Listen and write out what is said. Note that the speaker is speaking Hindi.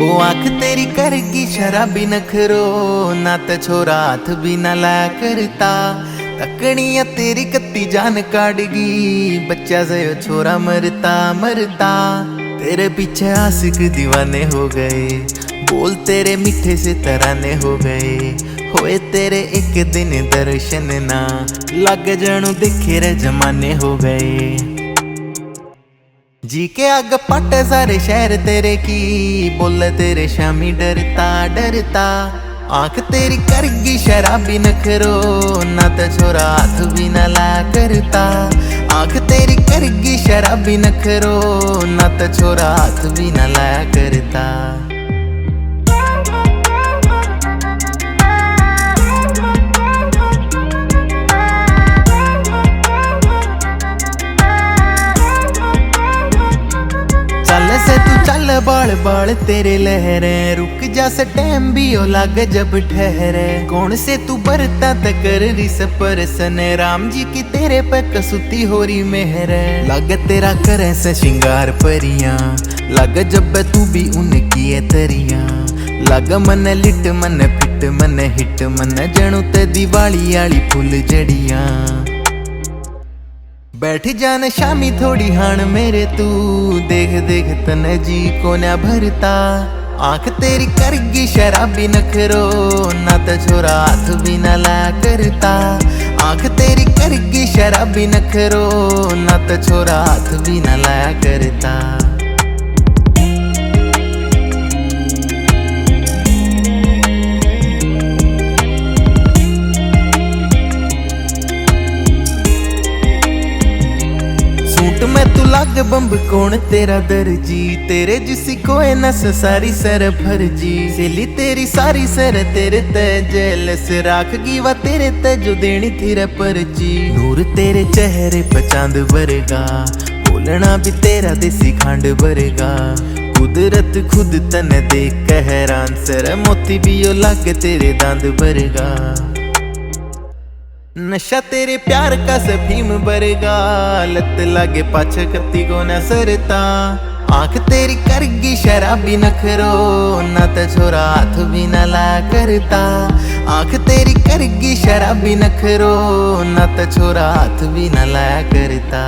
वो आंख तेरी करगी शराबी नखरो, ना तो छोरा हाथ भी ना लाया करता। तकनिया तेरी कत्ती जान काटगी, बच्चा से छोरा मरता मरता। तेरे पीछे आशिक दीवाने हो गए, बोल तेरे मीठे से तराने हो गए। होए तेरे एक दिन दर्शन ना, लग जानू देखे रे जमाने हो गए। जी के आग पट सारे शहर तेरे की, बोल तेरे शामी डरता डरता। आंख तेरी करगी शराबी नखरो, ना तो छोरा हाथ भी ना लाया करता। आंख तेरी करगी शराबी नखरो, ना तो छोरा हाथ भी ना लाया करता। चल बाल बाल तेरे लहरे, रुक जा से टाइम भी ओ लाग जब ठहरे। कौन से तू बरता तकर रिस परसन, राम जी की तेरे पे कसुती हो रही मेहर। लग तेरा करे से श्रृंगार परियां, लग जब तू भी उनकी है तरियां। लग मन लिट मन फिट मन हिट मन, जणू ते दिवाली आली फुल जड़ियां। बैठ जान शामी थोड़ी हाण मेरे तू, देख देख तन जी को ना भरता। आंख तेरी करगी शराबी नखरो, ना तो छोरा हाथ भी ना लाया करता। आंख तेरी करगी शराबी नखरो, ना तो छोरा हाथ भी ना लाया करता। मैं तू लाग बम्ब कौन तेरा दर्जी, तेरे जिसी कोई नस सारी सर फर्जी। सेली तेरी सारी सर तेरे ते जेलस, राखगी वा तेरे ते जो देनी थी रे पर्ची। नूर तेरे चेहरे पे चांद वर्गा, बोलना भी तेरा देसी खांड वर्गा। कुदरत खुद तन देख के हैरान, सर मोती भी ओ लाग तेरे दांद वर्गा। नशा तेरे प्यार का सफीम बरगा, लत लागे पाछे कत्ती को न सरता। आंख तेरी करगी शराबी नखरो, ना तो छोरा हाथ भी ना लाया करता। आंख तेरी करगी शराबी नखरो, ना तो छोरा हाथ भी ना लाया करता।